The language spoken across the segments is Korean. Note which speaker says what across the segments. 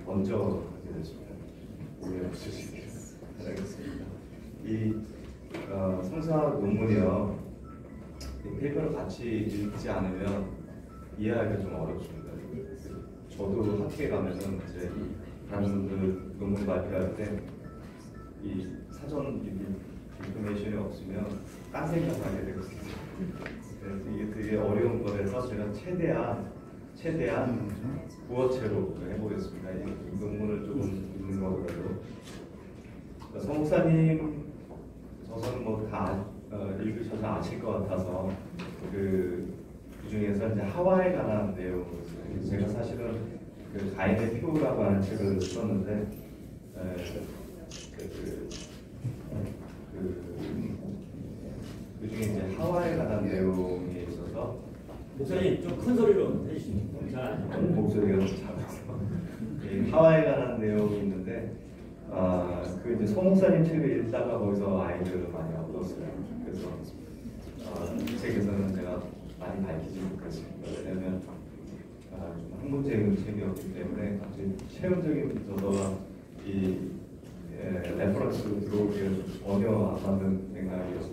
Speaker 1: 먼저 하게 됐습니다. 오해 없으시길 바라겠습니다. 이 성사학 논문이요, 이 페이퍼를 같이 읽지 않으면 이해하기가 좀 어렵습니다. 저도 학교에 가면은 이제 다른 그 논문 발표할 때 이 사전 인포메이션이 없으면 딴 생각하게 되거든요. 그래서 이게 되게 어려운 거라서 제가 최대한 부어체로 해보겠습니다. 이 논문을 조금 읽는 거라도. 서 목사님 저서는 뭐 다 읽으셔서 아실 것 같아서 그 중에서 이제 하와에 관한 내용을 제가 사실은 그 가인의 표라고 하는 책을 썼는데 그 중에 이제 하와에 관한 내용에 있어서
Speaker 2: 목사님 좀 큰 소리로 해주시면 잘 안 들려요.
Speaker 1: 목소리가 좀 작아서 하와에 관한 내용이 있는데 그 이제 서 목사님 책을 읽다가 거기서 아이디어를 많이 얻었어요. 그래서 이 책에서는 제가 많이 밝히지 못했습니다. 왜냐하면 좀 학문적인 책이었기 때문에 갑자기 체험적인 저서가 이 레퍼런스로 들어오기가 전혀 안 맞는 생각이어서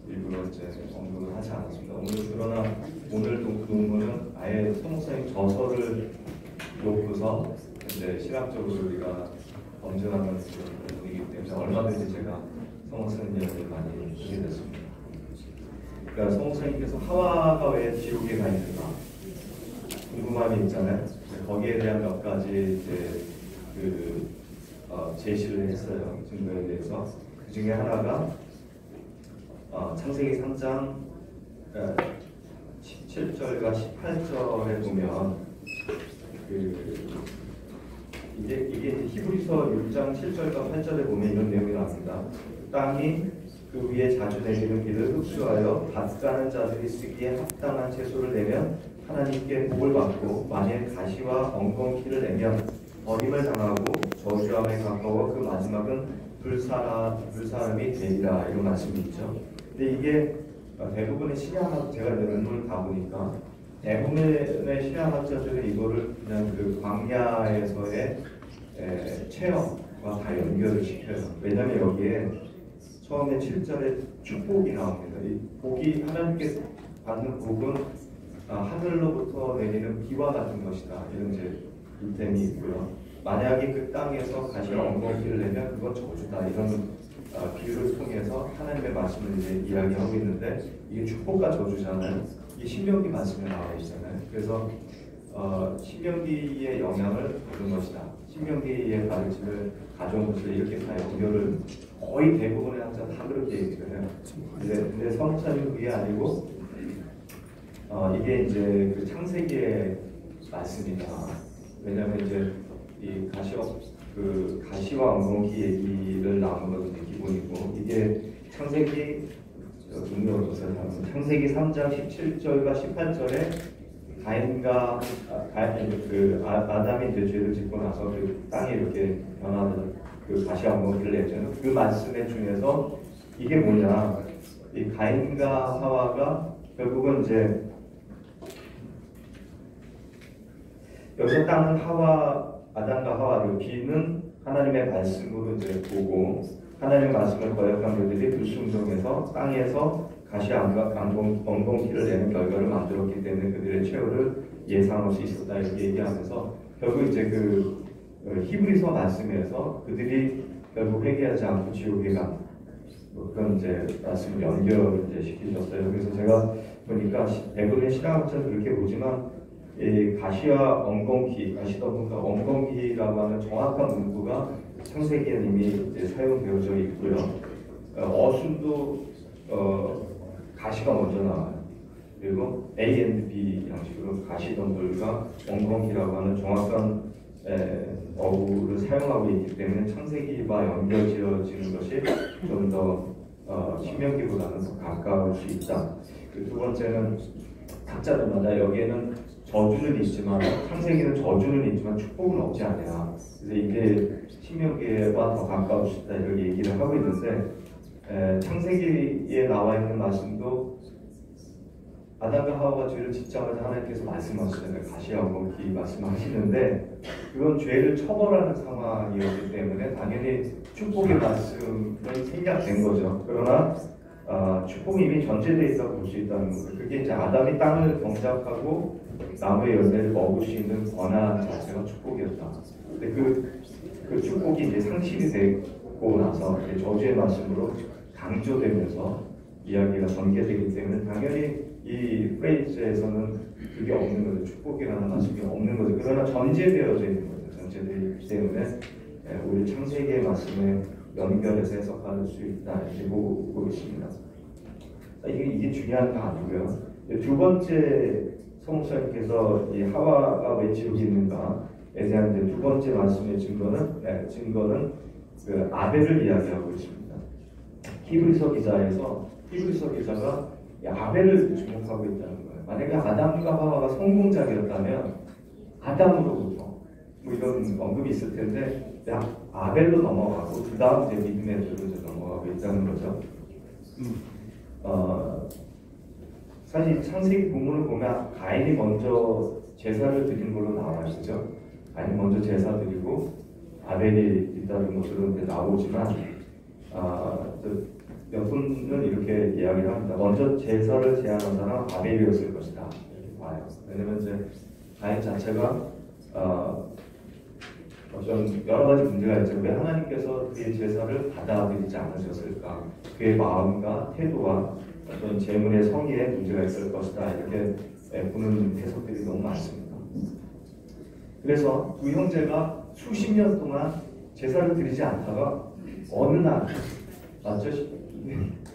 Speaker 1: 일부러 이제 언급을 하지 않았습니다. 그러나 오늘 논문은 아예 서 목사님 저서를 놓고서 이제 신학적으로 우리가 검증하는 그런 부분이기 때문에 얼마든지 제가 서 목사님 이야기를 많이 하게 됐습니다. 그러니까 서 목사님께서 하와가 왜 지옥에 가 있는가 궁금함이 있잖아요. 거기에 대한 몇 가지 이제 제시를 했어요. 증거에 대해서. 그 중에 하나가 창세기 3장 17절과 18절에 보면 이게 히브리서 6장 7절과 8절에 보면 이런 내용이 나옵니다. 땅이 그 위에 자주 내리는 비를 흡수하여 밭 가는 자들이 쓰기에 합당한 채소를 내면 하나님께 복을 받고 만일 가시와 엉겅퀴를 내면 버림을 당하고 저주함에 가까워 그 마지막은 불사름이 되리라, 이런 말씀이 있죠. 근데 이게 대부분의 신약학, 제가 논문을 다 보니까 대부분의 신약학자들은 이거를 그냥 그 광야에서의 체험과 다 연결을 시켜요. 왜냐하면 여기에 처음에 7절에 축복이 나옵니다. 이 복이 하나님께 받는 복은 하늘로부터 내리는 비와 같은 것이다, 이런 이제 이템이 있고요. 만약에 그 땅에서 가시와 엉겅퀴를 내면 그건 저주다, 이런 비유를 통해서 하나님의 말씀을 이제 이야기하고 있는데, 이게 축복과 저주잖아요. 이게 신명기 말씀에 나와 있잖아요. 그래서 신명기의 영향을 받은 것이다, 신명기의 가르침을 가져온 것이다, 이렇게 다 연결을 거의 대부분의 학자 다 그렇게 얘기를 해요. 근데 서 목사님은 그게 아니고 이게 이제 그 창세기의 말씀이다. 왜냐하면 이제 이 가시와 엉겅퀴 얘기를 나오는 것은 기본이고, 이게 창세기 창세기 3장 17절과 18절에 가인과 아담이 이제 죄를 짓고 나서 그 땅이 이렇게 변하는 그 가시와 엉겅퀴를 내잖아요. 그 말씀의 중에서 이게 뭐냐, 이 가인과 하와가 결국은 이제 여기서 땅은 아담과 하와를, 비는 하나님의 말씀으로 이제 보고 하나님의 말씀을 거역한 그들이 불순종해서 땅에서 가시와 엉겅퀴를 내는 결과를 만들었기 때문에 그들의 최후를 예상할 수 있었다, 이렇게 얘기하면서 결국 이제 그 히브리서 말씀에서 그들이 결국 회개하지 않고 지옥에 간 그런 이제 말씀을 연결을 이제 시키셨어요. 그래서 제가 보니까 대부분의 신학학자는 그렇게 보지만 이 가시와 엉겅퀴라고 하는 정확한 문구가 창세기에 이미 이제 사용되어져 있고요. 어순도 가시가 먼저 나와요. 그리고 A and B 양식으로 가시덤불과 엉겅퀴라고 하는 정확한 어구를 사용하고 있기 때문에 창세기와 연결지어지는 것이 좀 더 신명기보다는 더 가까울 수 있다. 두 번째는 학자들마다 여기에는 저주는 있지만, 창세기는 저주는 있지만 축복은 없지 않냐. 그래서 이게 신명기와 더 가까울 수 있다, 이렇게 얘기를 하고 있는데, 창세기에 나와 있는 말씀도 아담과 하와가 죄를 짓자마자 하나님께서 말씀하시잖아요. 가시와 먹기 말씀하시는데 그건 죄를 처벌하는 상황이었기 때문에 당연히 축복의 말씀은 생략된 거죠. 그러나 축복이 이미 전제되어 있다고 볼 수 있다는 거죠. 그게 이제 아담이 땅을 경작하고 나무의 열매를 먹을 수 있는 권한 자체가 축복이었다. 근데 그 축복이 이제 상실이 되고 나서 이제 저주의 말씀으로 강조되면서 이야기가 전개되기 때문에 당연히 이 프레이즈에서는 그게 없는 거죠. 축복이라는 말씀이 없는 거죠. 그러나 전제되어져 있는 거죠. 전제되어 있기 때문에 우리 창세기의 말씀에 연결해서 해석할 수 있다 이렇게 보고 있습니다. 이게 중요한 거 아니고요. 두 번째 성목사님께서 이 하와가 왜 지옥에 있는가에 대한 이제 두 번째 말씀의 증거는 그 아벨을 이야기하고 있습니다. 히브리서 기자가 아벨을 주목하고 있다는 거예요. 만약에 아담과 하와가 성공작이었다면 아담으로부터 뭐 이런 언급이 있을 텐데 아벨로 넘어가고 그 다음 이제 믿음의 들로 넘어가고 있다는 거죠. 사실 창세기 본문을 보면 가인이 먼저 제사를 드린 걸로 나와 있죠. 가인이 먼저 제사 드리고 아벨이 있다는 것으로 나오지만 몇 분은 이렇게 이야기를 합니다. 먼저 제사를 제안한 사람은 아벨이었을 것이다. 이렇게 봐요. 왜냐면 이제 가인 자체가 어떤 여러 가지 문제가 있죠. 왜 하나님께서 그의 제사를 받아들이지 않으셨을까? 그의 마음과 태도와 어떤 재물의 성의에 문제가 있을 것이다. 이렇게 보는 해석들이 너무 많습니다. 그래서 두 형제가 수십 년 동안 제사를 드리지 않다가 어느 날 맞죠?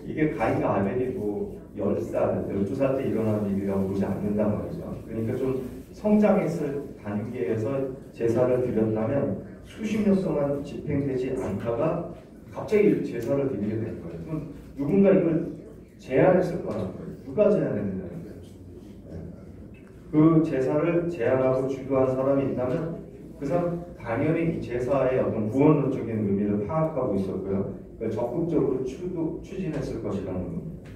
Speaker 1: 이게 가인과 아벨이 뭐 10살, 12살 때 일어난 일이라고 보지 않는단 말이죠. 그러니까 좀 성장했을 단계에서 제사를 드렸다면 수십 년 동안 집행되지 않다가 갑자기 제사를 드리게 된 거예요. 그럼 누군가 이걸 제안했을 거라는 거예요. 누가 제안했느냐는 거예요. 그 제사를 제안하고 주도한 사람이 있다면 그 사람 당연히 이 제사의 어떤 구원론적인 의미를 파악하고 있었고요. 적극적으로 추진했을 것이라는 겁니다.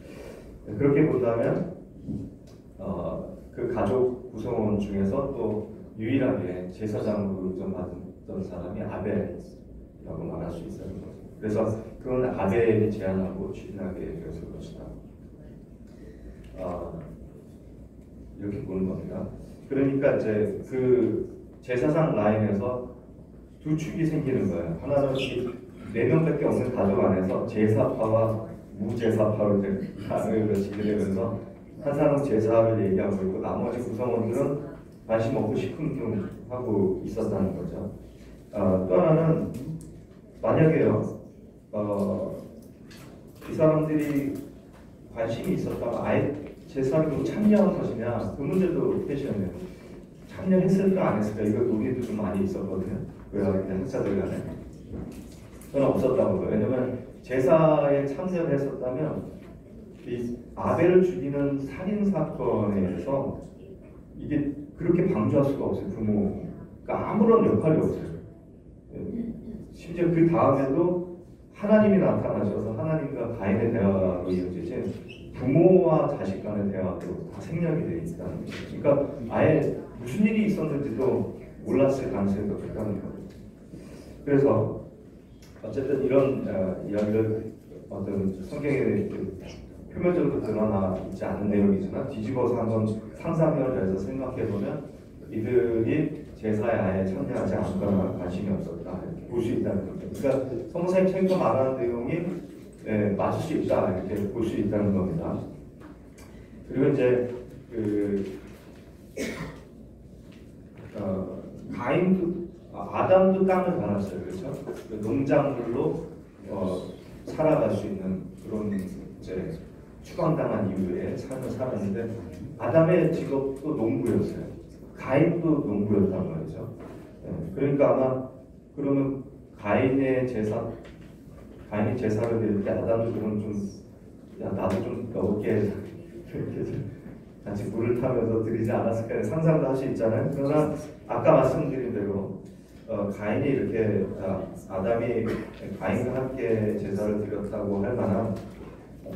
Speaker 1: 그렇게 본다면 그 가족 구성원 중에서 또 유일하게 제사장으로 받았던 사람이 아벨이라고 말할 수 있는 거죠. 그래서 그건 아벨이 제안하고 추진하게 되었을 것이다. 이렇게 보는 겁니다. 그러니까 이제 그 제사장 라인에서 두 축이 생기는 거예요. 하나는 4명밖에 없는 가족 안에서 제사파와 무제사파로 가능을 지게 되면서 한 사람은 제사를 얘기하고 있고 나머지 구성원들은 관심 없고 시큰둥하고 있었다는 거죠. 또 하나는 만약에요 이 사람들이 관심이 있었다면 아예 제사를 참여한 것이냐 그 문제도 패션이에요. 참여했을까 안 했을까 이거 논의도 좀 많이 있었거든요. 그 학자들 간에 저는 없었다고 봐요. 왜냐면 제사에 참여를 했었다면 이 아벨을 죽이는 살인 사건에서 이게 그렇게 방조할 수가 없어요. 부모가 아무런 역할이 없어요. 심지어 그 다음에도 하나님이 나타나셔서 하나님과 가인의 대화로 이어지지 부모와 자식 간의 대화도 다 생략이 되어 있다는 거죠. 그러니까 아예 무슨 일이 있었는지도 몰랐을 가능성이 높다는 거예요. 그래서 어쨌든 이런 이야기를 어떤 성경에 표면적으로 드러나 있지 않은 내용이지만 뒤집어서 한번 상상을 해서 생각해보면 이들이 제사에 아예 참여하지 않거나 관심이 없었다 이렇게 볼 수 있다는 겁니다. 그러니까 성모사님 책에서 말하는 내용이 맞을 수 있다 이렇게 볼 수 있다는 겁니다. 그리고 이제 가인도 아담도 땅을 받았어요. 그렇죠? 농작물로 살아갈 수 있는 그런 이제 추방당한 이후에 삶을 살았는데 아담의 직업도 농부였어요. 가인도 농부였단 말이죠. 그러니까 아마 그러면 가인이 제사를 드릴 때 아담도 그럼 좀 나도 좀 넣을게 같이 물을 타면서 드리지 않았을까 상상도 할 수 있잖아요. 그러나 아까 말씀드린 대로 가인이 이렇게 아담이 가인과 함께 제사를 드렸다고 할 만한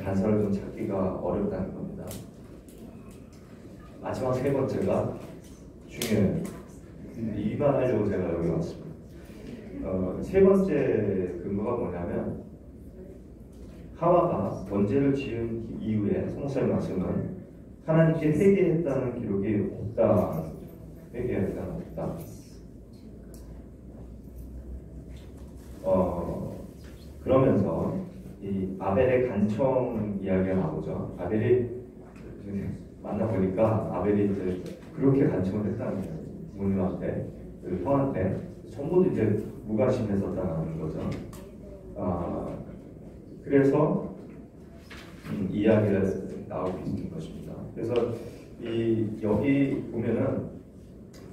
Speaker 1: 단서를 좀 찾기가 어렵다는 겁니다. 마지막 세 번째가 중요해요. 이만 하려고 제가 여기 왔습니다. 세 번째 근거가 뭐냐면 하와가 번제를 지은 이후에 성서의 말씀은 하나님께 회개했다는 기록이 없다. 회개했다는 없다. 그러면서 이 아벨의 간청 이야기가 나오죠. 아벨이 만나보니까 아벨이 이제 그렇게 간청을 했다는 거예요. 부모님한테, 형한테 전부 이제 무관심했었다는 거죠. 그래서 이야기를 나오고 있는 것입니다. 그래서 여기 보면은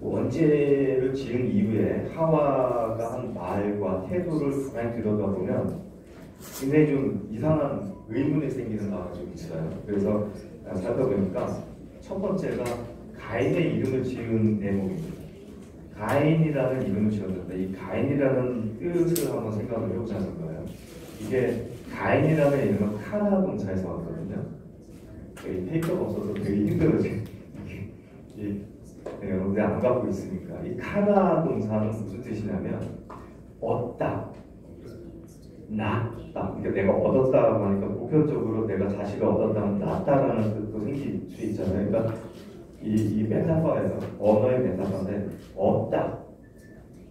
Speaker 1: 원죄를 지은 이후에 하와가 한 말과 태도를 가만히 들여다보면 굉장히 좀 이상한 의문이 생기는 바가 좀 있어요. 그래서 살펴보니까 첫 번째가 가인의 이름을 지은 대목입니다. 가인이라는 이름을 지었는데 이 가인이라는 뜻을 한번 생각을 해보자는 거예요. 이게 가인이라는 이름은 카나 동사에서 왔거든요. 이 페이퍼가 없어서 되게 힘들어요. 근데 안 갖고 있으니까 이 카나 동사는 무슨 뜻이냐면 얻다, 낳다. 그러니까 내가 얻었다고 하니까 보편적으로 내가 자식을 얻었다면 낳다라는 뜻도 생길 수 있잖아요. 그러니까 이 메타파에서 언어의 메타파인데 얻다,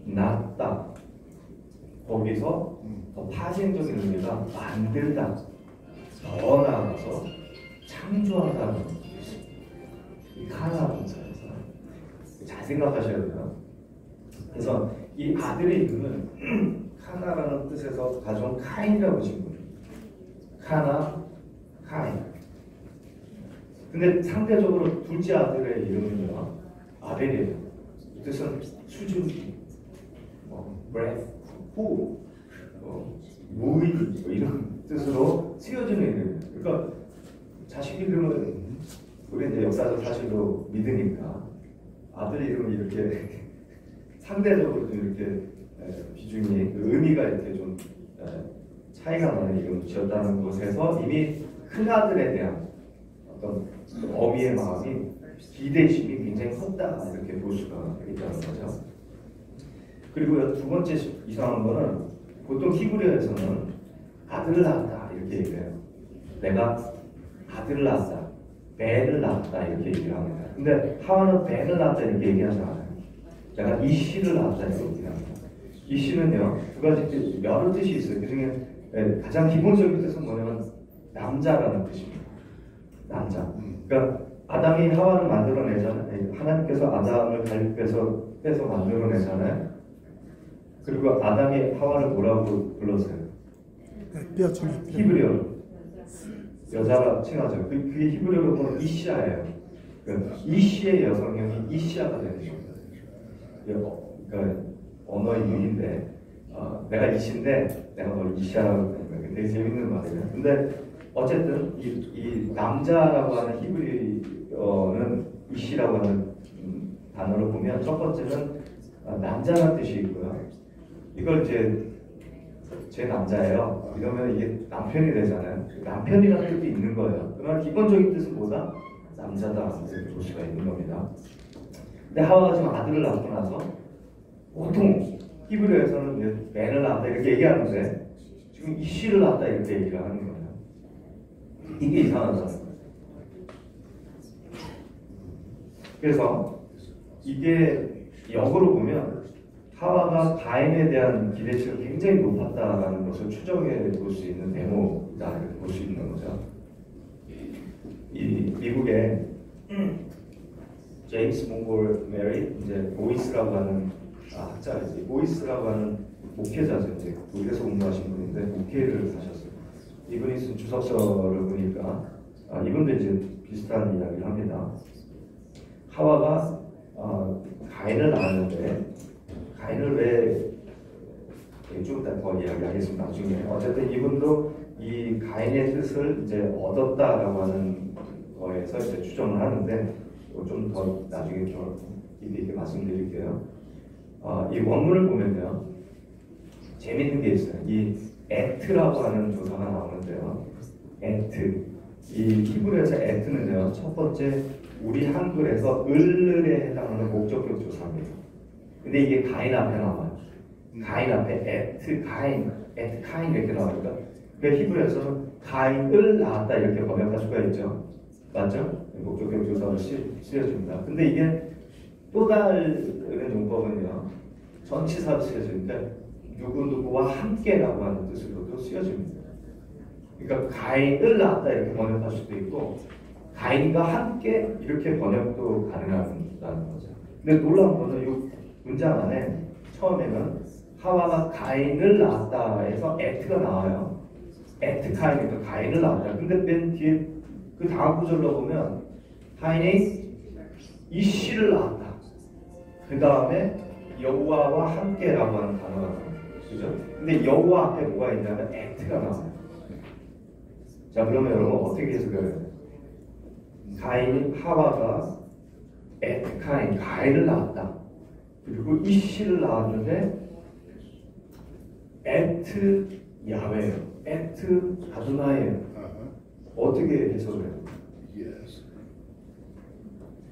Speaker 1: 낳다. 거기서 더 파생적인 의미가 만들다, 더 나아가서 창조하다는 뜻이 이 카나 동사에서 잘 생각하셔야 돼요. 그래서 이 아들의 이름은 카나라는 뜻에서 가져온 카인이라고 지은 거예요. 카나, 카인. 근데 상대적으로 둘째 아들의 이름은요, 아벨이에요. 뜻은 수증기, breath, 후, 무의 이런 뜻으로 쓰여지는 이름이에요. 그러니까 자식 이름은 우리 이제 역사적 사실로 믿으니까 아들 이름을 이렇게 상대적으로 좀 이렇게 비중이 의미가 이렇게 좀 차이가 나는 이름을 지었다는 것에서 이미 큰 아들에 대한 어떤 어미의 마음이 기대심이 굉장히 컸다 이렇게 볼 수가 있다는 거죠. 그리고 두 번째 이상한 거는 보통 히브리어에서는 아들을 낳았다 이렇게 얘기해요. 내가 아들을 낳았다, 벤을 낳았다 이렇게 얘기를 합니다. 근데 하와는 벤을 낳았다 이렇게 얘기하지 않아요. 내가 이씨를 낳았다 이렇게 얘기합니다. 이씨는요 두 가지 여러 뜻이 있어요. 그 중에 가장 기본적인 뜻은 뭐냐면 남자라는 뜻입니다. 남자. 그러니까 아담이 하와를 만들어내잖아요. 하나님께서 아담을 갈비뼈에서 빼서 만들어내잖아요. 그리고 아담이 하와를 뭐라고 불렀어요?
Speaker 3: 뼈 중에
Speaker 1: 히브리어로 여자라 칭하죠. 그게 히브리어로 보면 이시아예요. 그러니까 이시의 여성형이 이시아가 되는 거예요. 그러니까 언어의 유인데 내가 이시인데 내가 널 이시아라고 하는 거예요. 되게 재밌는 말이에요. 근데 어쨌든 이 남자라고 하는 히브리어는 이시라고 하는 단어를 보면 첫 번째는 남자라는 뜻이 있고요. 이걸 이제 제 남자예요. 이러면 이게 남편이 되잖아요. 남편이라는 뜻도 있는 거예요. 그러나 기본적인 뜻은 뭐다? 남자다 이렇게 볼 수가 있는 겁니다. 근데 하와가 지금 아들을 낳고 나서 보통 히브리어에서는 벤을 낳았다 이렇게 얘기하는데 지금 이씨를 낳았다 이렇게 얘기를 하는 거예요. 이게 이상하다는 거예요. 그래서 이게 역으로 보면 하와가 가인에 대한 기대치가 굉장히 높았다라는 것을 추정해 볼 수 있는 대목이다 이렇게 볼 수 있는 거죠. 이 미국의 제임스 몽골메리 이제 보이스라고 하는 학자이지 보이스라고 하는 목회자죠. 이제 독일에서 공부하신 분인데 목회를 하셨어요. 이분이 쓴 주석서를 보니까 이분도 이제 비슷한 이야기를 합니다. 하와가 가인을 낳았는데 가인을 왜 좀 이따 더 이야기하겠습니다. 나중에 어쨌든 이분도 이 가인의 뜻을 이제 얻었다라고 하는 거에서 이제 추정을 하는데 좀 더 나중에 좀 깊이 있게 말씀드릴게요. 이 원문을 보면요 재밌는 게 있어요. 이 에트라고 하는 조사가 나오는데요. 에트 이 히브리어에서 에트는요 첫 번째 우리 한글에서 을에 해당하는 목적격 조사입니다. 근데 이게 가인 앞에 나와요. 가인 앞에 at 가인 이렇게 나오니까 그 히브리어에서는 가인을 낳았다 이렇게 번역할 수가 있죠. 맞죠? 목적격 조사로 쓰여집니다. 근데 이게 또 다른 용법은요. 전치사로 쓰여지니까 누구누구와 함께라고 하는 뜻으로도 쓰여집니다. 그러니까 가인을 낳았다 이렇게 번역할 수도 있고 가인과 함께 이렇게 번역도 가능하다는 거죠. 근데 놀라운 것은 이 문장 안에 처음에는 하와가 가인을 낳았다 해서 at가 나와요. at 가인이니까 가인을 낳았다. 근데 맨 뒤에 그 다음 구절로 보면 가인이 이씨를 낳았다. 그 다음에 여호와와 함께라고 하는 단어가 나와요. 그죠? 근데 여호와 앞에 뭐가 있냐면 at가 나와요. 자, 그러면 여러분 어떻게 해석해요? 하와가 at 가인을 낳았다. 그리고 이씨를 낳았는데 at 야훼예요. at 아도나이예요. 어떻게 해석을 해요?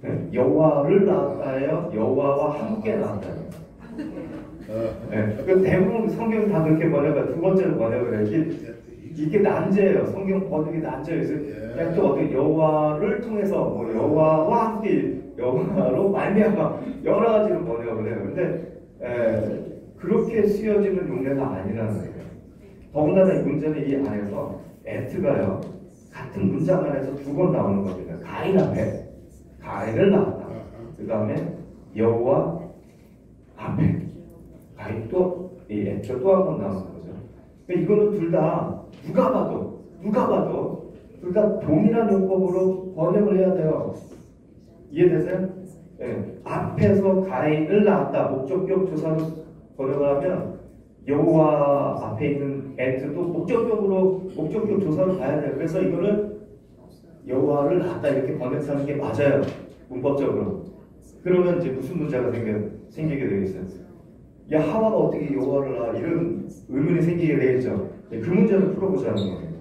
Speaker 1: 네? 여호와를 낳았다예요. 여호와와 함께 낳았다예요. 네. 그 대부분 성경 다 그렇게 번역해요. 두 번째로 번역을 해요. 이게 난제예요. 성경 번역이 난제예요. 그냥 또 어떻게 여호와를 통해서 뭐 여호와와 함께 여호와로 말미암아 여러 가지로 번역을 해요. 근데 그렇게 쓰여지는 용례가 아니라는 거예요. 더군다나 이 문제는 이 안에서 at가요. 같은 문장 안에서 두 번 나오는 겁니다. 가인 앞에 가인을 낳았다. 그 다음에 여호와 앞에 가인 또이 at가 또 한 번 나오는 거죠. 그러니까 이거는 둘 다 누가 봐도 둘 다 동일한 용법으로 번역을 해야 돼요. 이해되세요? 네. 앞에서 가인을 낳았다. 목적격 조사로 번역을 하면 여호와 앞에 있는 at도 목적격 조사로 봐야 돼요. 그래서 이거를 여호와를 낳았다 이렇게 번역하는 게 맞아요. 문법적으로. 그러면 이제 무슨 문제가 생기게 되겠어요? 야, 하와가 어떻게 여호와를 낳아? 이런 의문이 생기게 되겠죠. 그 문제를 풀어보자는 거예요.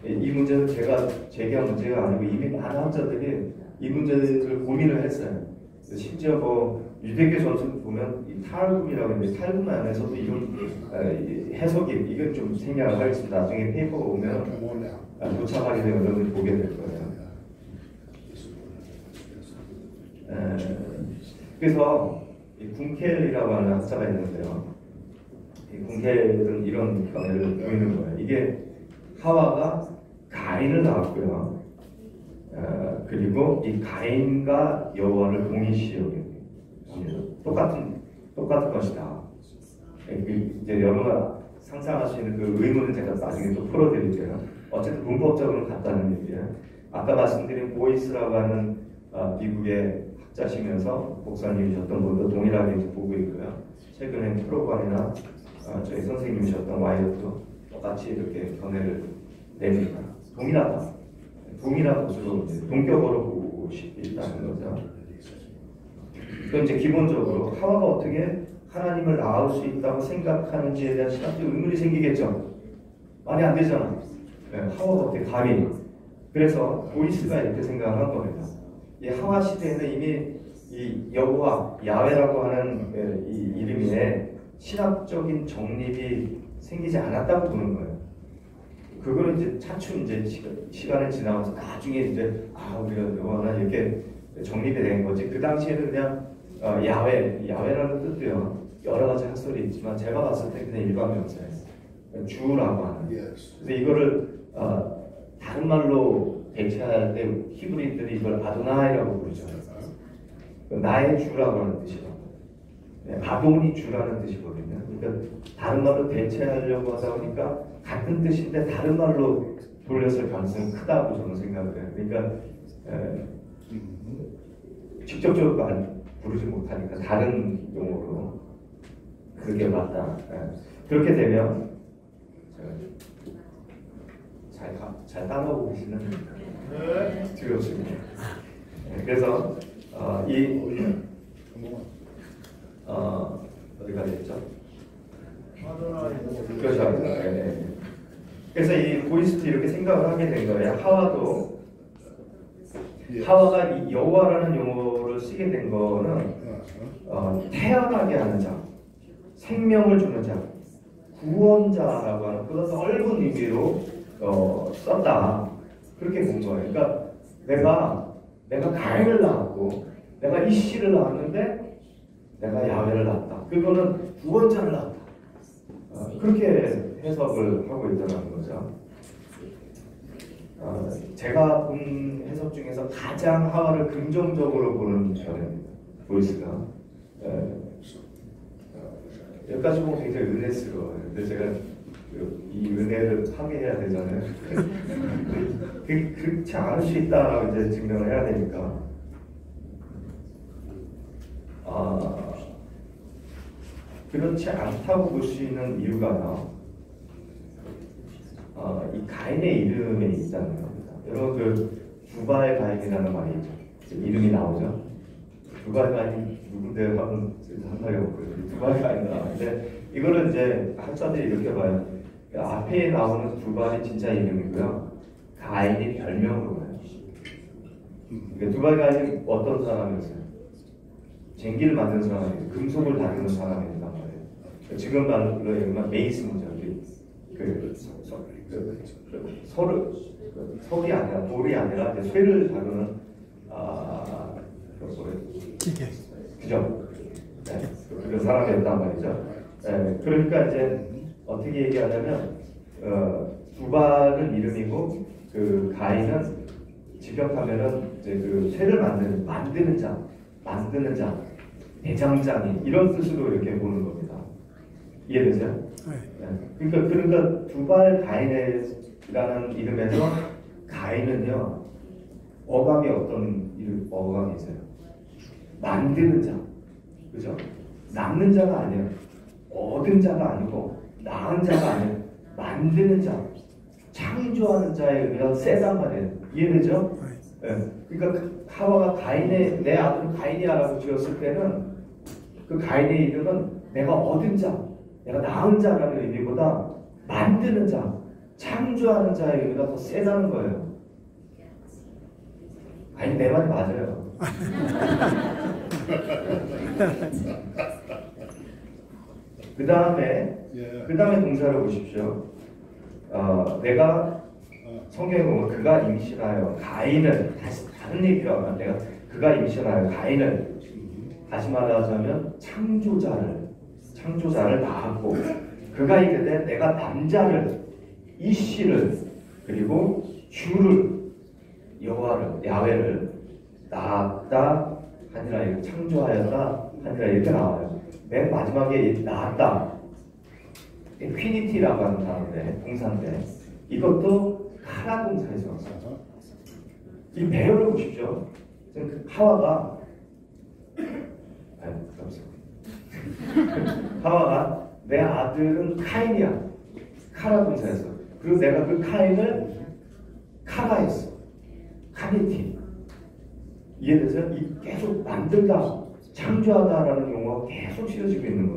Speaker 1: 이 문제는 제가 제기한 문제가 아니고 이미 많은 학자들이 이 문제를 고민을 했어요. 심지어 뭐 유대교 전술 보면 이 탈굼이라고 하는데 탈굼 안에서도 이런 해석이 이건 좀 생략을 하겠습니다. 나중에 페이퍼가 오면 도착하게 되면 여러분이 보게 될 거예요. 그래서 이 궁켈이라고 하는 학자가 있는데요. 이 궁켈은 이런 견해를 보이는 거예요. 이게 하와가 가인을 낳았고요. 그리고 이 가인과 여호와를 동일시 여깁니다. 똑같은 것이다. 이제 여러분가 상상할 수 있는 그 의문을 제가 나중에 또 풀어드릴게요. 어쨌든 문법적으로는 같다는 얘기예요. 아까 말씀드린 보이스라고 하는 미국의 학자시면서 목사님이셨던 분도 동일하게 이제 보고 있고요. 최근에 프로관이나 저희 선생님이셨던 와이어도 똑같이 이렇게 견해를 냅니다. 동일한 것으로 동격으로 보고 있다는 거죠. 또 이제 기본적으로 하와가 어떻게 하나님을 낳을 수 있다고 생각하는지에 대한 시각적 의문이 생기겠죠. 말이 안 되잖아. 네, 하와가 어떻게 감히. 그래서 보이스가 이렇게 생각한 겁니다. 이 하와 시대에는 이미 이 여호와 야훼라고 하는 이 이름에 신학적인 정립이 생기지 않았다고 보는 거예요. 그거는 이제 차츰 이제 시간이 지나면서 나중에 이제 우리가 여호와나 이렇게 정립이 된 거지. 그 당시에는 그냥 야훼라는 뜻도요. 여러 가지 학설이 있지만 제가 봤을 때 그냥 일반 명사예요. 주라고 하는. 그래서 이거를 다른 말로 대체할 때 히브리인들이 이걸 아도나이라고 부르죠. 나의 주라고 하는 뜻이거든요. 아돈이 주라는 뜻이거든요. 그러니까 다른 말로 대체하려고 하다 보니까 같은 뜻인데 다른 말로 돌렸을 가능성이 크다고 저는 생각을 해요. 그러니까 직접적으로 부르지 못하니까 다른 용어로 그렇게 맞다. 그렇게 되면 잘 따라오고 계시는 두렵습니다. 그래서 어디가 됐죠? 그렇죠. 그래서 이 보이스도 이렇게 생각을 하게 된 거예요. 하와도 하와가 이 여호와라는 용어를 쓰게 된 거는 태어나게 하는 자, 생명을 주는 자, 구원자라고 하는 그런 넓은 의미로 썼다. 그렇게 본 거예요. 그러니까 내가 가인을 낳았고 내가 이씨를 낳았는데 내가 야훼를 낳았다. 그거는 구원자를 낳았다. 그렇게 해석을 하고 있다는 거죠. 제가 본 해석 중에서 가장 하와를 긍정적으로 보는 편입니다. 보이스가. 여기까지 보면 굉장히 은혜스러워요. 근데 제가 이 은혜를 파괴해야 되잖아요. 그렇지 않을 수 있다라고 이제 증명을 해야 되니까. 그렇지 않다고 볼 수 있는 이유가요. 이 가인의 이름에 있다는 겁니다. 여러분 그 두발 가인이라는 말이 있죠. 이름이 나오죠. 두발 가인 누군데 하면 한마리 없고요. 두발 가인 나오는데 이거를 이제 학자들이 이렇게 봐요. 앞에 나오는 두발이 진짜 이름이고요. 가인이 별명으로 봐요. 두발 가인이 어떤 사람이었어요? 쟁기를 만드는 사람이에요. 금속을 다루는 사람이란 말이에요. 지금 말로 메이슨이죠. 석이 아니라 돌이 아니라 이제 쇠를 다루는
Speaker 3: 기계.
Speaker 1: 그죠? 네, 그런 사람이었단 말이죠. 네, 그러니까 이제 어떻게 얘기하냐면 두발은 이름이고 그 가인은 직역하면은 이제 그 쇠를 만드는 자, 대장장이 이런 뜻으로 이렇게 보는 겁니다. 이해되세요? 네. 그러니까 두발 가인이라는 이름에서 가인은요 어감이 어떤 어감이 있어요? 만드는 자, 그죠? 낳는 자가 아니에요. 얻은 자가 아니고 낳은 자가 아니에요. 만드는 자, 창조하는 자의 의미가 세단 말이에요. 이해되죠? 네. 그러니까 하와가 내 아들 가인이야라고 지었을 때는 그 가인의 이름은 내가 얻은 자, 내가 낳은 자라는 의미보다 만드는 자, 창조하는 자의 의미가 더 세다는 거예요. 아니 내 말이 맞아요. 그 다음에 동사를 보십시오. 내가 성경에 보면 그가 임신하여 가인을 다른 얘기로 하면 그가 임신하여 가인을 다시 말하자면 창조자를 낳았고 그가 이르되 내가 남자를 이씨를 그리고 주를 여호와를 야훼를 낳았다 하니라 창조하였다 하니라 이렇게 나와요. 맨 마지막에 낳았다 퀴니티라고 하는 단어인데 동사인데 이것도 카라 동사에서 왔어요. 이 배열을 보십시오. 하와가 하와가 내 아들은 카인이야. 카라 동사에서. 그리고 내가 그 카인을 카라했어. 카니티. 이해되세요? 계속 만들다, 창조하다라는 용어가 계속 실어지고 있는